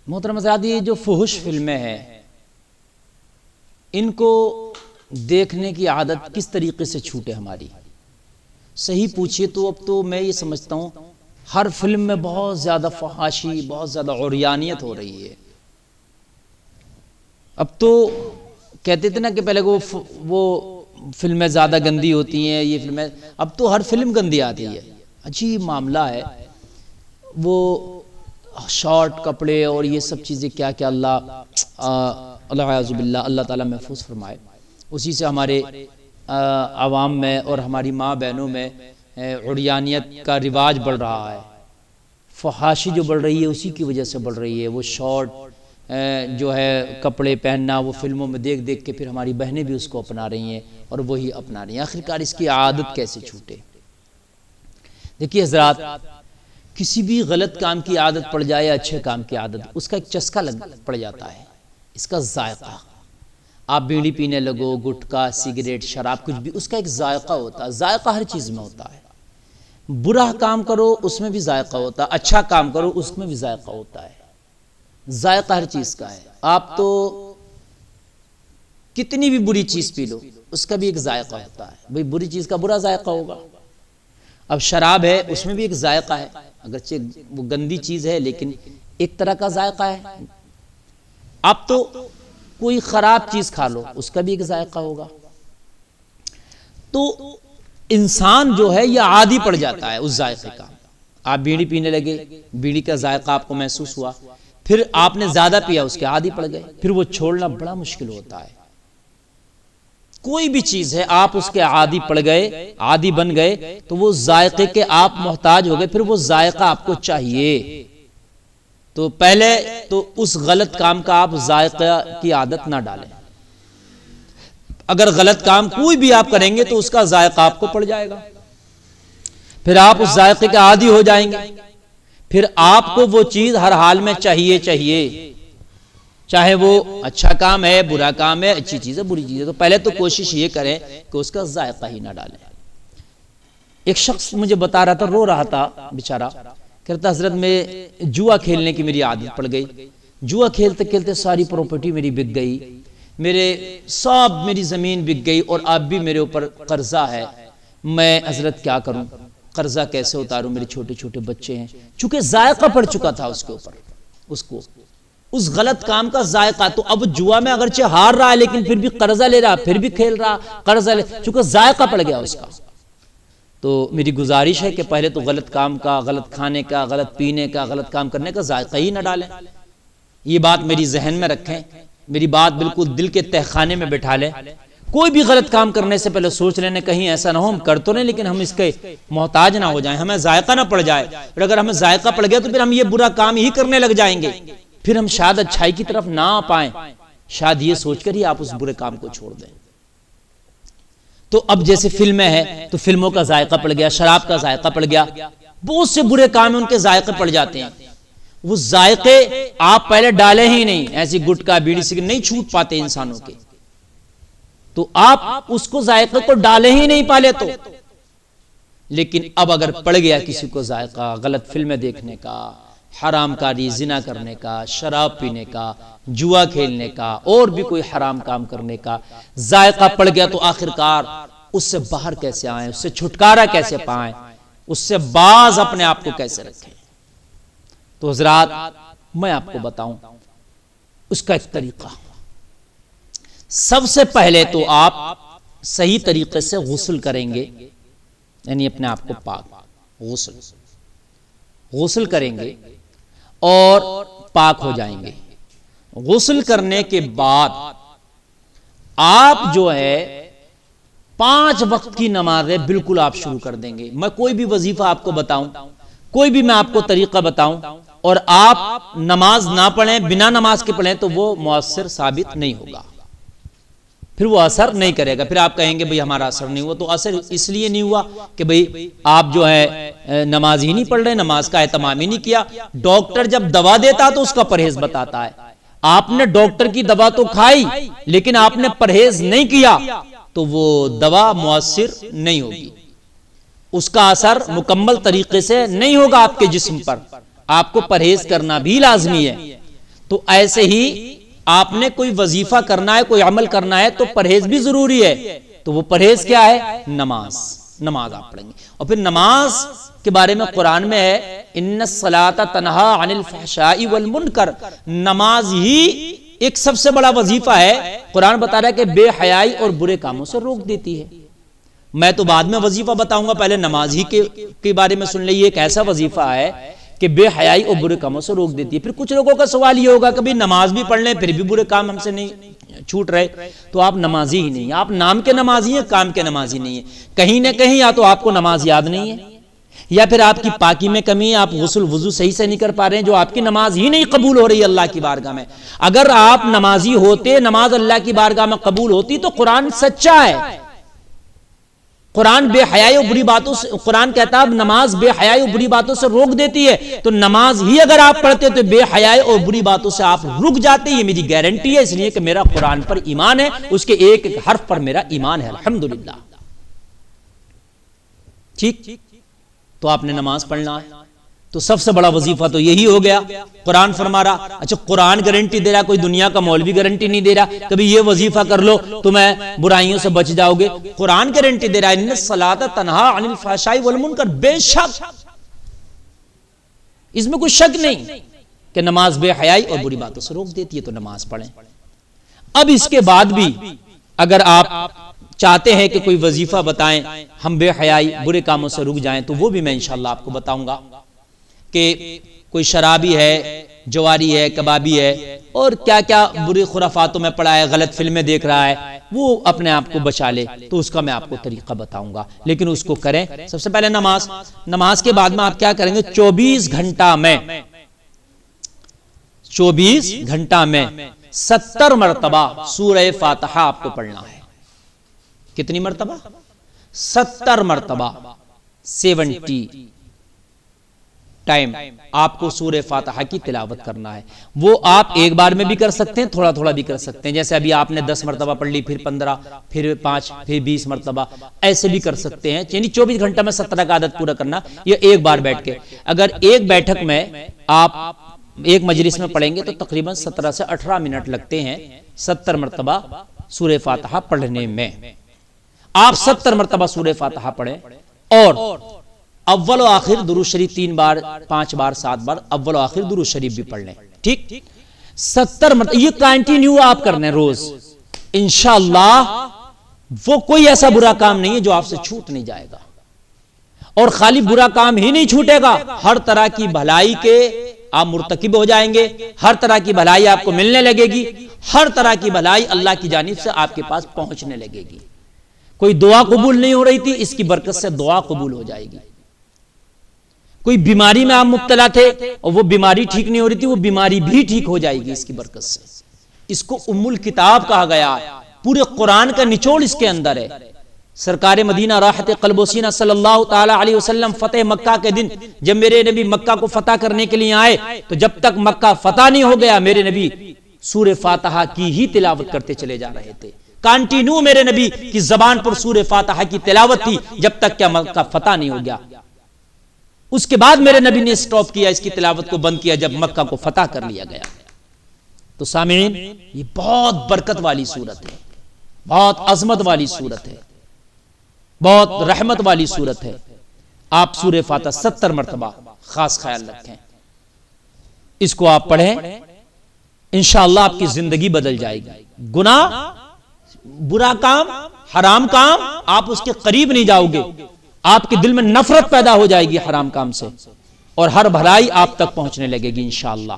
محترم حضرات، یہ جو فحش فلمیں ہیں ان کو دیکھنے کی عادت کس طریقے سے چھوٹے ہماری؟ صحیح پوچھئے تو اب تو میں یہ سمجھتا ہوں ہر فلم میں بہت زیادہ فحاشی، بہت زیادہ عریانیت ہو رہی ہے۔ اب تو کہتے تھے نا کہ پہلے وہ فلمیں زیادہ گندی ہوتی ہیں، یہ فلمیں، اب تو ہر فلم گندی آتی ہے۔ عجیب معاملہ ہے، وہ شارٹ کپڑے اور یہ سب چیزیں کیا کیا، اللہ اعوذ باللہ، اللہ تعالیٰ محفوظ فرمائے۔ اسی سے ہمارے عوام میں اور ہماری ماں بہنوں میں عریانیت کا رواج بڑھ رہا ہے، فحاشی جو بڑھ رہی ہے اسی کی وجہ سے بڑھ رہی ہے۔ وہ شارٹ جو ہے کپڑے پہننا، وہ فلموں میں دیکھ دیکھ کے پھر ہماری بہنیں بھی اس کو اپنا رہی ہیں اور وہی اپنا رہی ہیں۔ آخرکار اس کی عادت کیسے چھوٹے؟ دیکھیے حضرات، کسی بھی غلط کام کی عادت پڑ جائے، اچھے کام کی عادت، اس کا ایک چسکا پڑ جاتا ہے، اس کا ذائقہ۔ آپ بیڑی پینے لگو، گٹکا، سگریٹ، شراب، کچھ بھی، اس کا ایک ذائقہ ہوتا ہے۔ ذائقہ ہر چیز میں ہوتا ہے۔ برا کام کرو اس میں بھی ذائقہ ہوتا ہے، اچھا کام کرو اس میں بھی ذائقہ ہوتا ہے۔ ذائقہ ہر چیز کا ہے۔ آپ تو کتنی بھی بری چیز پی لو، اس کا بھی ایک ذائقہ ہوتا ہے۔ بھئی بری چیز کا برا ذائقہ ہوگا۔ اب شراب ہے، اس میں بھی ایک ذائقہ ہے، اگرچہ وہ گندی چیز ہے لیکن ایک طرح کا ذائقہ ہے۔ اب تو کوئی خراب چیز کھا لو، اس کا بھی ایک ذائقہ ہوگا۔ تو انسان جو ہے یہ عادی پڑ جاتا ہے اس ذائقے کا۔ آپ بیڑی پینے لگے، بیڑی کا ذائقہ آپ کو محسوس ہوا، پھر آپ نے زیادہ پیا، اس کے عادی پڑ گئے، پھر وہ چھوڑنا بڑا مشکل ہوتا ہے۔ کوئی بھی چیز ہے، آپ اس کے عادی پڑ گئے، عادی بن گئے، تو وہ ذائقے کے آپ محتاج ہو گئے، پھر وہ ذائقہ آپ کو چاہیے۔ تو پہلے تو اس غلط کام کا آپ ذائقہ کی عادت نہ ڈالیں۔ اگر غلط کام کوئی بھی آپ کریں گے تو اس کا ذائقہ آپ کو پڑ جائے گا، پھر آپ اس ذائقے کے عادی ہو جائیں گے، پھر آپ کو وہ چیز ہر حال میں چاہیے، چاہے وہ اچھا کام ہے، برا کام ہے، اچھی چیز ہے، بری چیز ہے۔ تو پہلے تو کوشش یہ کریں کہ اس کا ذائقہ ہی نہ ڈالیں۔ ایک شخص مجھے بتا رہا تھا، رو رہا تھا بیچارہ، کہتا حضرت میں جوا کھیلنے کی میری عادت پڑ گئی، جوا کھیلتے کھیلتے ساری پراپرٹی میری بک گئی، میری زمین بک گئی، اور اب بھی میرے اوپر قرضہ ہے، میں حضرت کیا کروں؟ قرضہ کیسے اتاروں؟ میرے چھوٹے چھوٹے بچے ہیں۔ چونکہ ذائقہ پڑ چکا تھا اس کے اوپر، اس غلط کام کا ذائقہ۔ تو اب جوا میں اگرچہ ہار رہا ہے لیکن پھر بھی قرضہ لے رہا، پھر بھی کھیل رہا، قرضہ لے، چونکہ ذائقہ پڑ گیا اس کا۔ تو میری گزارش ہے کہ پہلے تو غلط کام کا، غلط کھانے کا، غلط پینے کا، غلط کام کرنے کا ذائقہ ہی نہ ڈالیں۔ یہ بات میری ذہن میں رکھیں، میری بات بالکل دل کے تہخانے میں بٹھا لیں۔ کوئی بھی غلط کام کرنے سے پہلے سوچ لینے، کہیں ایسا نہ ہو ہم کر تو نہیں لیکن ہم اس کے محتاج نہ ہو جائیں، ہمیں ذائقہ نہ پڑ جائے، اور اگر ہمیں ذائقہ پڑ گیا تو پھر ہم یہ برا کام ہی کرنے لگ جائیں گے، پھر ہم شاید اچھائی کی طرف نہ آ پائیں، شاید یہ سوچ کر ہی آپ اس برے کام کو چھوڑ دیں۔ تو اب جیسے فلمیں ہیں تو فلموں کا ذائقہ پڑ گیا، شراب کا ذائقہ پڑ گیا، بہت سے برے کام ان کے ذائقے پڑ جاتے ہیں۔ وہ ذائقے آپ پہلے ڈالے ہی نہیں، ایسی گٹکا، بیڑی، سگریٹ نہیں چھوٹ پاتے انسانوں کے، تو آپ اس کو ذائقے کو ڈالے ہی نہیں پالے تو۔ لیکن اب اگر پڑ گیا کسی کو ذائقہ غلط فلمیں دیکھنے کا، حرام کاری، زنا کرنے کا، شراب پینے کا، جوا کھیلنے کا، اور بھی کوئی حرام کام کرنے کا ذائقہ پڑ گیا، تو آخرکار اس سے باہر کیسے آئیں، اس سے چھٹکارا کیسے پائیں، اس سے باز اپنے آپ کو کیسے رکھیں؟ تو حضرات میں آپ کو بتاؤں اس کا ایک طریقہ۔ سب سے پہلے تو آپ صحیح طریقے سے غسل کریں گے، یعنی اپنے آپ کو پاک، غسل کریں گے اور پاک ہو جائیں گے۔ غسل کرنے کے بعد آپ جو ہے 5 وقت کی نمازیں بالکل آپ شروع کر دیں گے۔ میں کوئی بھی وظیفہ آپ کو بتاؤں، کوئی بھی میں آپ کو طریقہ بتاؤں اور آپ نماز نہ پڑھیں، بنا نماز کے پڑھیں، تو وہ مؤثر ثابت نہیں ہوگا، پھر وہ اثر نہیں کرے گا۔ پھر آپ کہیں گے بھئی ہمارا اثر نہیں ہوا، تو اثر اس لیے نہیں ہوا کہ بھئی آپ جو ہے نماز ہی نہیں پڑھ رہے، نماز کا اہتمام ہی نہیں کیا۔ ڈاکٹر جب دوا دیتا تو اس کا پرہیز بتاتا ہے، آپ نے ڈاکٹر کی دوا تو کھائی لیکن آپ نے پرہیز نہیں کیا تو وہ دوا مؤثر نہیں ہوگی، اس کا اثر مکمل طریقے سے نہیں ہوگا آپ کے جسم پر۔ آپ کو پرہیز کرنا بھی لازمی ہے۔ تو ایسے ہی آپ نے کوئی وظیفہ کرنا ہے، کوئی عمل کرنا ہے تو پرہیز بھی ضروری ہے. تو وہ پرہیز کیا ہے؟ نماز آپ پڑھیں گے. اور پھر نماز کے بارے میں قرآن میں ہے ان الصلاۃ تنہا عن الفحشاء والمنکر، نماز ہی ایک سب سے بڑا وظیفہ ہے. قرآن بتا رہا ہے کہ بے حیائی اور برے کاموں سے روک دیتی ہے. میں تو بعد میں وظیفہ بتاؤں گا، پہلے نماز ہی کے بارے میں سن لئیے. ایک ایسا وظیفہ ہے کہ بے حیائی اور برے کاموں سے روک دیتی ہے. پھر کچھ لوگوں کا سوال یہ ہوگا کبھی نماز بھی پڑھ لیں پھر بھی برے کام ہم سے نہیں چھوٹ رہے، تو آپ نمازی ہی نہیں، آپ نام کے نمازی ہیں، کام کے نمازی نہیں ہیں. کہیں نہ کہیں یا تو آپ کو نماز یاد نہیں ہے، یا پھر آپ کی پاکی میں کمی ہے، آپ غسل وضو صحیح سے نہیں کر پا رہے ہیں، جو آپ کی نماز ہی نہیں قبول ہو رہی ہے اللہ کی بارگاہ میں. اگر آپ نمازی ہوتے، نماز اللہ کی بارگاہ میں قبول ہوتی تو قرآن سچا ہے. قرآن بے حیائی اور بری باتوں سے، قرآن کہتا ہے نماز بے حیائی اور بری باتوں سے روک دیتی ہے. تو نماز ہی اگر آپ پڑھتے تو بے حیائی اور بری باتوں سے آپ رک جاتے. یہ میری گارنٹی ہے، اس لیے کہ میرا قرآن پر ایمان ہے، اس کے ایک ایک حرف پر میرا ایمان ہے الحمدللہ. ٹھیک، تو آپ نے نماز پڑھنا ہے. تو سب سے بڑا وظیفہ تو یہی ہو گیا. قرآن فرما رہا، اچھا قرآن گارنٹی دے رہا، کوئی دنیا کا مولوی گارنٹی نہیں دے رہا کبھی یہ وظیفہ کر لو تمہیں برائیوں سے بچ جاؤ گے. قرآن گارنٹی دے رہا ہے ان الصلاۃ تنہا عن الفحشاء والمنکر. بے شک اس میں کوئی شک نہیں کہ نماز بے حیائی اور بری باتوں سے روک دیتی ہے، تو نماز پڑھیں. اب اس کے بعد بھی اگر آپ چاہتے ہیں کہ کوئی وظیفہ بتائیں ہم بے حیائی برے کاموں سے رک جائیں، تو وہ بھی میں انشاءاللہ آپ کو بتاؤں گا. کہ کوئی شرابی ہے، جواری ہے، کبابی ہے، اور کیا کیا بری خرافاتوں میں پڑا ہے، غلط فلمیں دیکھ رہا ہے، وہ اپنے آپ کو بچا لے. تو اس کا میں آپ کو طریقہ بتاؤں گا، لیکن اس کو کریں. سب سے پہلے نماز کے بعد میں آپ کیا کریں گے؟ 24 گھنٹہ میں 70 مرتبہ سورہ فاتحہ آپ کو پڑھنا ہے. کتنی مرتبہ؟ 70 مرتبہ. 70 ٹائم آپ کو سورہ فاتحہ کی تلاوت کرنا ہے. وہ آپ ایک بار میں بھی کر سکتے ہیں، تھوڑا تھوڑا بھی کر سکتے ہیں. جیسے ابھی آپ نے 10 مرتبہ پڑھ لی، پھر 15، پھر 5، پھر 20 مرتبہ، ایسے بھی کر سکتے ہیں. یعنی 24 گھنٹہ میں 70 کا عدد پورا کرنا، یہ ایک بار بیٹھ کے. اگر ایک بیٹھک میں آپ ایک مجلس میں پڑھیں گے تو تقریباً 17 سے 18 منٹ لگتے ہیں 70 مرتبہ سورہ فاتحہ پڑھنے میں. آپ 70 مرتبہ سورہ فاتحہ پڑھیں، اور اول و آخر درود شریف 3 بار، 5 بار، 7 بار اول و آخر درود شریف بھی پڑھ لیں. ٹھیک، 70 مرتبہ یہ کنٹینیو آپ کرنے روز. انشاءاللہ وہ کوئی ایسا برا کام نہیں ہے جو آپ سے چھوٹ نہیں جائے گا. اور خالی برا کام ہی نہیں چھوٹے گا، ہر طرح کی بھلائی کے آپ مرتکب ہو جائیں گے. ہر طرح کی بھلائی آپ کو ملنے لگے گی، ہر طرح کی بھلائی اللہ کی جانب سے آپ کے پاس پہنچنے لگے گی. کوئی دعا قبول نہیں ہو رہی تھی، اس کی برکت سے دعا قبول ہو جائے گی. کوئی بیماری میں آپ مبتلا تھے اور وہ بیماری ٹھیک نہیں ہو رہی تھی، وہ بیماری بھی ٹھیک ہو جائے گی اس کی برکت سے. اس کو ام الکتاب کہا گیا. پورے قرآن کا نچوڑ اس کے اندر ہے. سرکار مدینہ راحت قلب و سینہ صلی اللہ تعالی علیہ وسلم فتح مکہ کے دن جب میرے نبی مکہ کو فتح کرنے کے لیے آئے، تو جب تک مکہ فتح نہیں ہو گیا میرے نبی سورہ فاتحہ کی ہی تلاوت کرتے چلے جا رہے تھے. کنٹینیو میرے نبی کی زبان پر سورہ فاتحہ کی تلاوت تھی جب تک کہ مکہ فتح نہیں ہو گیا. اس کے بعد میرے نبی نے سٹاپ کیا، اس کی تلاوت کو بند کیا جب مکہ کو فتح کر لیا گیا. تو سامعین، یہ بہت برکت والی صورت ہے، بہت عظمت والی صورت ہے، بہت رحمت والی صورت ہے. آپ سورہ فاتحہ 70 مرتبہ خاص خیال رکھیں، اس کو آپ پڑھیں، انشاءاللہ آپ کی زندگی بدل جائے گی. گناہ، برا کام، حرام کام، آپ اس کے قریب نہیں جاؤ گے. آپ کے دل میں نفرت پیدا ہو جائے گی حرام کام سے، اور ہر بھلائی آپ تک پہنچنے لگے گی انشاءاللہ.